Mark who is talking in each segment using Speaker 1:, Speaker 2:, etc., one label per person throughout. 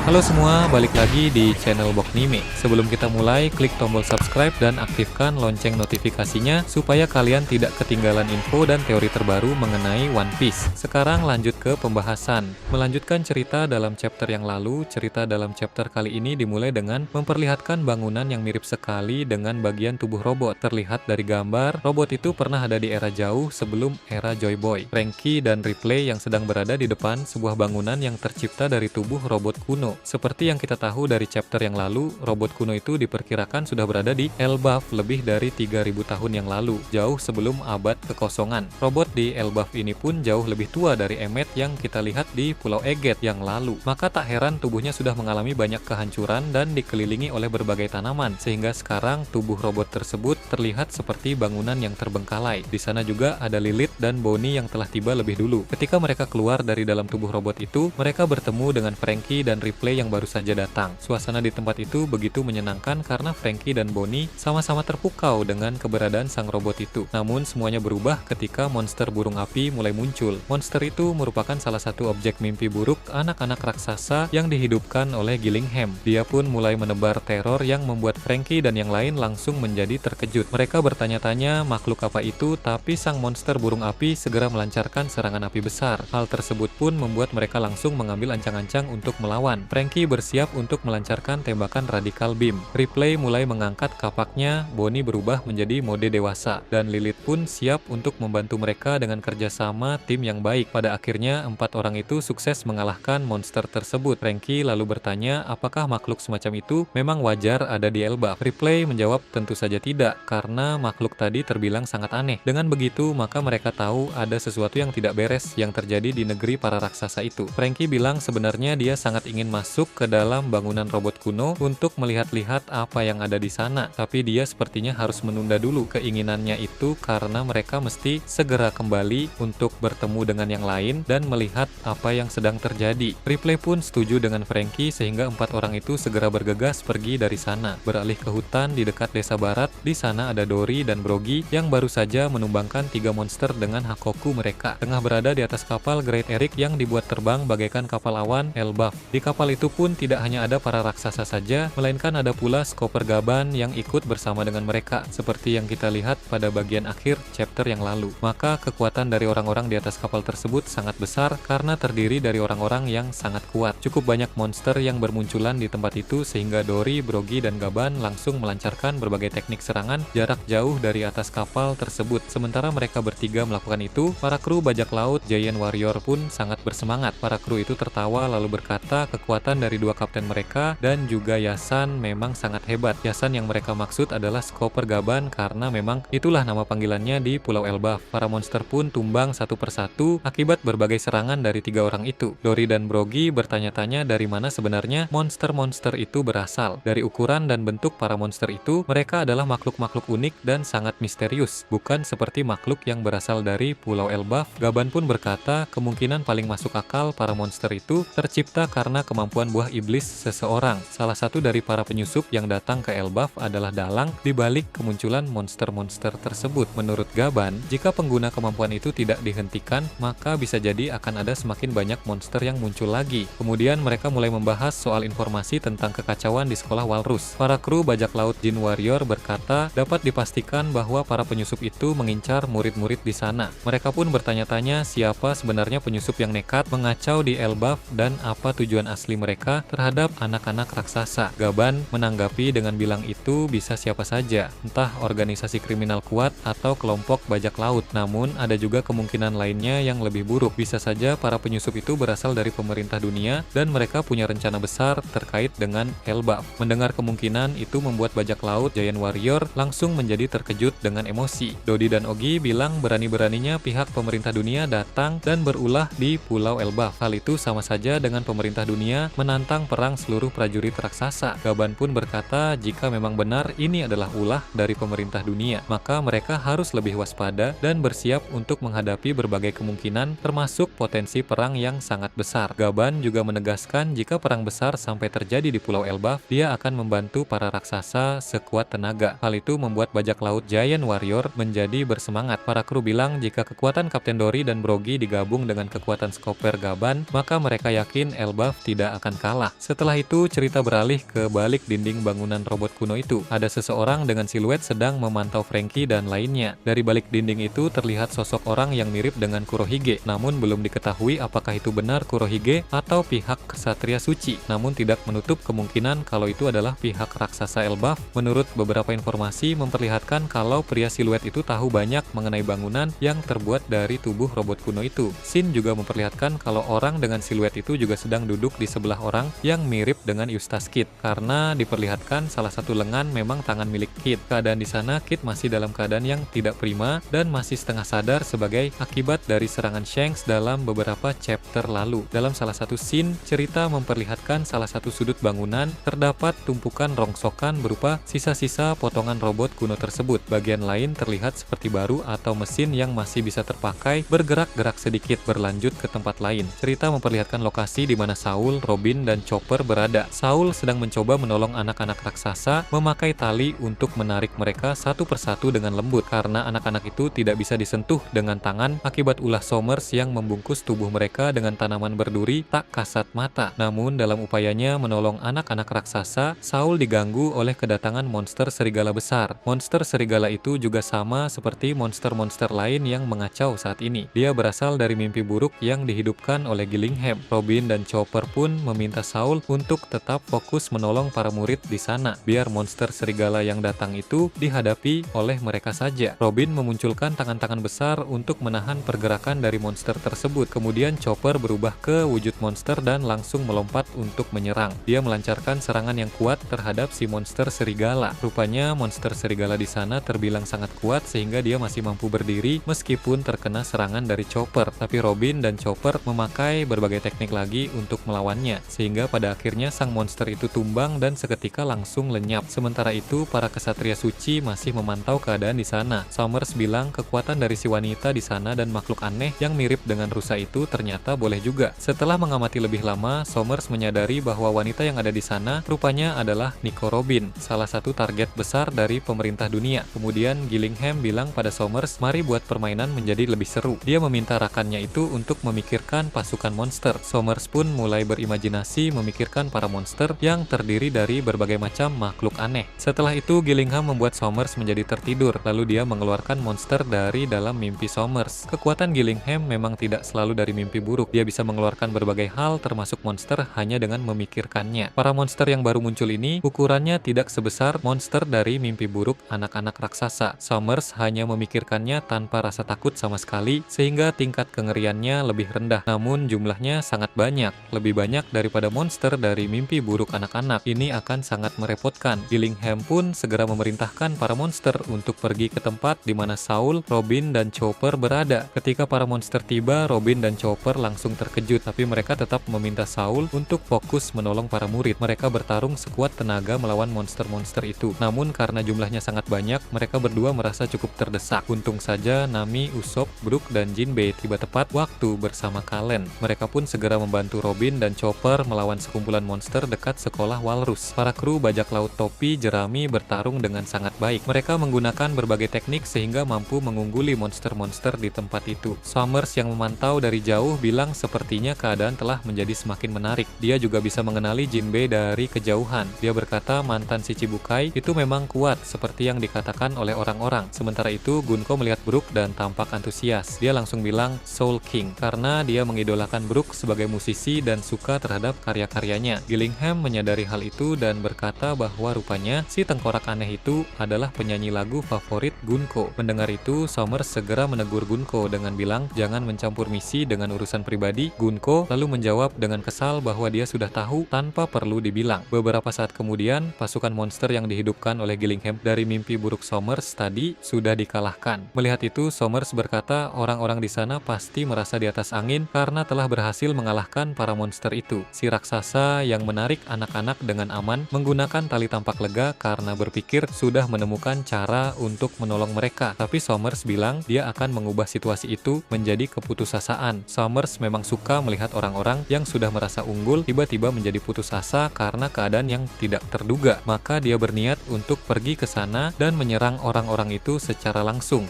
Speaker 1: Halo semua, balik lagi di channel Boknime. Sebelum kita mulai, klik tombol subscribe dan aktifkan lonceng notifikasinya supaya kalian tidak ketinggalan info dan teori terbaru mengenai One Piece. Sekarang lanjut ke pembahasan. Melanjutkan cerita dalam chapter yang lalu, cerita dalam chapter kali ini dimulai dengan memperlihatkan bangunan yang mirip sekali dengan bagian tubuh robot. Terlihat dari gambar, robot itu pernah ada di era jauh sebelum era Joy Boy. Franky dan Ripley yang sedang berada di depan sebuah bangunan yang tercipta dari tubuh robot kuno. Seperti yang kita tahu dari chapter yang lalu, robot kuno itu diperkirakan sudah berada di Elbaf lebih dari 3000 tahun yang lalu, jauh sebelum abad kekosongan. Robot di Elbaf ini pun jauh lebih tua dari Emmet yang kita lihat di Pulau Eget yang lalu. Maka tak heran tubuhnya sudah mengalami banyak kehancuran dan dikelilingi oleh berbagai tanaman, sehingga sekarang tubuh robot tersebut terlihat seperti bangunan yang terbengkalai. Di sana juga ada Lilith dan Bonnie yang telah tiba lebih dulu. Ketika mereka keluar dari dalam tubuh robot itu, mereka bertemu dengan Franky dan Ripley yang baru saja datang. Suasana di tempat itu begitu menyenangkan karena Franky dan Bonnie sama-sama terpukau dengan keberadaan sang robot itu. Namun semuanya berubah ketika monster burung api mulai muncul. Monster itu merupakan salah satu objek mimpi buruk anak-anak raksasa yang dihidupkan oleh Gillingham. Dia pun mulai menebar teror yang membuat Franky dan yang lain langsung menjadi terkejut. Mereka bertanya-tanya makhluk apa itu, tapi sang monster burung api segera melancarkan serangan api besar. Hal tersebut pun membuat mereka langsung mengambil ancang-ancang untuk melawan. Franky bersiap untuk melancarkan tembakan Radical Beam. Ripley mulai mengangkat kapaknya, Bonnie berubah menjadi mode dewasa, dan Lilith pun siap untuk membantu mereka dengan kerjasama tim yang baik. Pada akhirnya, 4 orang itu sukses mengalahkan monster tersebut. Franky lalu bertanya apakah makhluk semacam itu memang wajar ada di Elbaf. Ripley menjawab tentu saja tidak, karena makhluk tadi terbilang sangat aneh. Dengan begitu, maka mereka tahu ada sesuatu yang tidak beres yang terjadi di negeri para raksasa itu. Franky bilang sebenarnya dia sangat ingin masuk ke dalam bangunan robot kuno untuk melihat-lihat apa yang ada di sana, tapi dia sepertinya harus menunda dulu keinginannya itu karena mereka mesti segera kembali untuk bertemu dengan yang lain dan melihat apa yang sedang terjadi. Ripley pun setuju dengan Franky sehingga 4 orang itu segera bergegas pergi dari sana, beralih ke hutan di dekat desa barat. Di sana ada Dory dan Brogy yang baru saja menumbangkan 3 monster dengan Hakoku mereka. Tengah berada di atas kapal Great Eric yang dibuat terbang bagaikan kapal awan Elbaf. Di kapal itu pun tidak hanya ada para raksasa saja, melainkan ada pula Skopper Gaban yang ikut bersama dengan mereka, seperti yang kita lihat pada bagian akhir chapter yang lalu. Maka kekuatan dari orang-orang di atas kapal tersebut sangat besar karena terdiri dari orang-orang yang sangat kuat. Cukup banyak monster yang bermunculan di tempat itu sehingga Dory, Brogy, dan Gaban langsung melancarkan berbagai teknik serangan jarak jauh dari atas kapal tersebut. Sementara mereka bertiga melakukan itu, para kru bajak laut Giant Warrior pun sangat bersemangat. Para kru itu tertawa lalu berkata kekuatan dari 2 kapten mereka dan juga Yasan memang sangat hebat. Yasan yang mereka maksud adalah Skopper Gaban karena memang itulah nama panggilannya di Pulau Elbaf. Para monster pun tumbang satu persatu akibat berbagai serangan dari 3 orang itu. Dory dan Brogy bertanya-tanya dari mana sebenarnya monster-monster itu berasal. Dari ukuran dan bentuk para monster itu, mereka adalah makhluk-makhluk unik dan sangat misterius, bukan seperti makhluk yang berasal dari Pulau Elbaf. Gaban pun berkata kemungkinan paling masuk akal para monster itu tercipta karena kemampuan buah iblis seseorang. Salah satu dari para penyusup yang datang ke Elbaf adalah dalang di balik kemunculan monster-monster tersebut. Menurut Gaban, jika pengguna kemampuan itu tidak dihentikan, maka bisa jadi akan ada semakin banyak monster yang muncul lagi. Kemudian mereka mulai membahas soal informasi tentang kekacauan di sekolah Walrus. Para kru bajak laut Jin Warrior berkata dapat dipastikan bahwa para penyusup itu mengincar murid-murid di sana. Mereka pun bertanya-tanya siapa sebenarnya penyusup yang nekat mengacau di Elbaf dan apa tujuan asli mereka terhadap anak-anak raksasa. Gaban menanggapi dengan bilang itu bisa siapa saja, entah organisasi kriminal kuat atau kelompok bajak laut. Namun ada juga kemungkinan lainnya yang lebih buruk. Bisa saja para penyusup itu berasal dari pemerintah dunia dan mereka punya rencana besar terkait dengan Elbaf. Mendengar kemungkinan itu membuat bajak laut Giant Warrior langsung menjadi terkejut dengan emosi. Dodi dan Ogi bilang berani-beraninya pihak pemerintah dunia datang dan berulah di Pulau Elbaf. Hal itu sama saja dengan pemerintah dunia menantang perang seluruh prajurit raksasa. Gaban pun berkata jika memang benar ini adalah ulah dari pemerintah dunia, maka mereka harus lebih waspada dan bersiap untuk menghadapi berbagai kemungkinan termasuk potensi perang yang sangat besar. Gaban juga menegaskan jika perang besar sampai terjadi di Pulau Elbaf, dia akan membantu para raksasa sekuat tenaga. Hal itu membuat bajak laut Giant Warrior menjadi bersemangat. Para kru bilang jika kekuatan Kapten Dory dan Brogy digabung dengan kekuatan Skopper Gaban, maka mereka yakin Elbaf tidak tidak akan kalah. Setelah itu cerita beralih ke balik dinding bangunan robot kuno itu. Ada seseorang dengan siluet sedang memantau Franky dan lainnya. Dari balik dinding itu terlihat sosok orang yang mirip dengan Kurohige, namun belum diketahui apakah itu benar Kurohige atau pihak Ksatria Suci. Namun tidak menutup kemungkinan kalau itu adalah pihak raksasa Elbaf. Menurut beberapa informasi memperlihatkan kalau pria siluet itu tahu banyak mengenai bangunan yang terbuat dari tubuh robot kuno itu. Scene juga memperlihatkan kalau orang dengan siluet itu juga sedang duduk di sebelah orang yang mirip dengan Eustace Kid, karena diperlihatkan salah satu lengan memang tangan milik Kid. Keadaan di sana Kid masih dalam keadaan yang tidak prima dan masih setengah sadar sebagai akibat dari serangan Shanks dalam beberapa chapter lalu. Dalam salah satu scene, cerita memperlihatkan salah satu sudut bangunan terdapat tumpukan rongsokan berupa sisa-sisa potongan robot kuno tersebut. Bagian lain terlihat seperti baru atau mesin yang masih bisa terpakai bergerak-gerak sedikit berlanjut ke tempat lain. Cerita memperlihatkan lokasi di mana Saul, Robin, dan Chopper berada. Saul sedang mencoba menolong anak-anak raksasa memakai tali untuk menarik mereka satu persatu dengan lembut karena anak-anak itu tidak bisa disentuh dengan tangan akibat ulah Somers yang membungkus tubuh mereka dengan tanaman berduri tak kasat mata. Namun dalam upayanya menolong anak-anak raksasa, Saul diganggu oleh kedatangan monster serigala besar. Monster serigala itu juga sama seperti monster-monster lain yang mengacau saat ini. Dia berasal dari mimpi buruk yang dihidupkan oleh Gillingham. Robin dan Chopper pun meminta Saul untuk tetap fokus menolong para murid di sana, biar monster serigala yang datang itu dihadapi oleh mereka saja. Robin memunculkan tangan-tangan besar untuk menahan pergerakan dari monster tersebut. Kemudian Chopper berubah ke wujud monster dan langsung melompat untuk menyerang. Dia melancarkan serangan yang kuat terhadap si monster serigala. Rupanya monster serigala di sana terbilang sangat kuat sehingga dia masih mampu berdiri meskipun terkena serangan dari Chopper. Tapi Robin dan Chopper memakai berbagai teknik lagi untuk melawannya, sehingga pada akhirnya sang monster itu tumbang dan seketika langsung lenyap. Sementara itu, para Ksatria Suci masih memantau keadaan di sana. Somers bilang kekuatan dari si wanita di sana dan makhluk aneh yang mirip dengan rusa itu ternyata boleh juga. Setelah mengamati lebih lama, Somers menyadari bahwa wanita yang ada di sana rupanya adalah Nico Robin, salah satu target besar dari pemerintah dunia. Kemudian Gillingham bilang pada Somers, mari buat permainan menjadi lebih seru. Dia meminta rakannya itu untuk memikirkan pasukan monster. Somers pun mulai berimajinasi memikirkan para monster yang terdiri dari berbagai macam makhluk aneh. Setelah itu Gillingham membuat Somers menjadi tertidur, lalu dia mengeluarkan monster dari dalam mimpi Somers. Kekuatan Gillingham memang tidak selalu dari mimpi buruk. Dia bisa mengeluarkan berbagai hal termasuk monster hanya dengan memikirkannya. Para monster yang baru muncul ini ukurannya tidak sebesar monster dari mimpi buruk anak-anak raksasa. Somers hanya memikirkannya tanpa rasa takut sama sekali sehingga tingkat kengeriannya lebih rendah. Namun jumlahnya sangat banyak, lebih banyak daripada monster dari mimpi buruk anak-anak. Ini akan sangat merepotkan. Gillingham pun segera memerintahkan para monster untuk pergi ke tempat di mana Saul, Robin, dan Chopper berada. Ketika para monster tiba, Robin dan Chopper langsung terkejut, tapi mereka tetap meminta Saul untuk fokus menolong para murid. Mereka bertarung sekuat tenaga melawan monster-monster itu. Namun karena jumlahnya sangat banyak, mereka berdua merasa cukup terdesak. Untung saja Nami, Usopp, Brook, dan Jinbei tiba tepat waktu bersama Kalen. Mereka pun segera membantu Robin dan Chopper melawan sekumpulan monster dekat sekolah Walrus. Para kru bajak laut topi jerami bertarung dengan sangat baik. Mereka menggunakan berbagai teknik sehingga mampu mengungguli monster-monster di tempat itu. Somers yang memantau dari jauh bilang sepertinya keadaan telah menjadi semakin menarik. Dia juga bisa mengenali Jinbei dari kejauhan. Dia berkata mantan si Chibukai itu memang kuat seperti yang dikatakan oleh orang-orang. Sementara itu Gunko melihat Brook dan tampak antusias. Dia langsung bilang Soul King karena dia mengidolakan Brook sebagai musisi dan suka terhadap karya-karyanya. Gillingham menyadari hal itu dan berkata bahwa rupanya si tengkorak aneh itu adalah penyanyi lagu favorit Gunko. Mendengar itu, Somers segera menegur Gunko dengan bilang jangan mencampur misi dengan urusan pribadi. Gunko lalu menjawab dengan kesal bahwa dia sudah tahu tanpa perlu dibilang. Beberapa saat kemudian, pasukan monster yang dihidupkan oleh Gillingham dari mimpi buruk Somers tadi sudah dikalahkan. Melihat itu, Somers berkata orang-orang di sana pasti merasa di atas angin karena telah berhasil mengalahkan para monster itu. Si raksasa yang menarik anak-anak dengan aman menggunakan tali tampak lega karena berpikir sudah menemukan cara untuk menolong mereka. Tapi Somers bilang dia akan mengubah situasi itu menjadi keputusasaan. Somers memang suka melihat orang-orang yang sudah merasa unggul tiba-tiba menjadi putus asa karena keadaan yang tidak terduga. Maka dia berniat untuk pergi ke sana dan menyerang orang-orang itu secara langsung.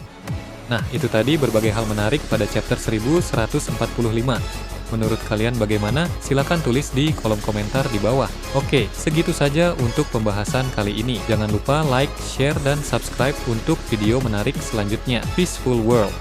Speaker 1: Nah, itu tadi berbagai hal menarik pada chapter 1145. Menurut kalian bagaimana? Silahkan tulis di kolom komentar di bawah. Oke, segitu saja untuk pembahasan kali ini. Jangan lupa like, share, dan subscribe untuk video menarik selanjutnya. Peaceful World.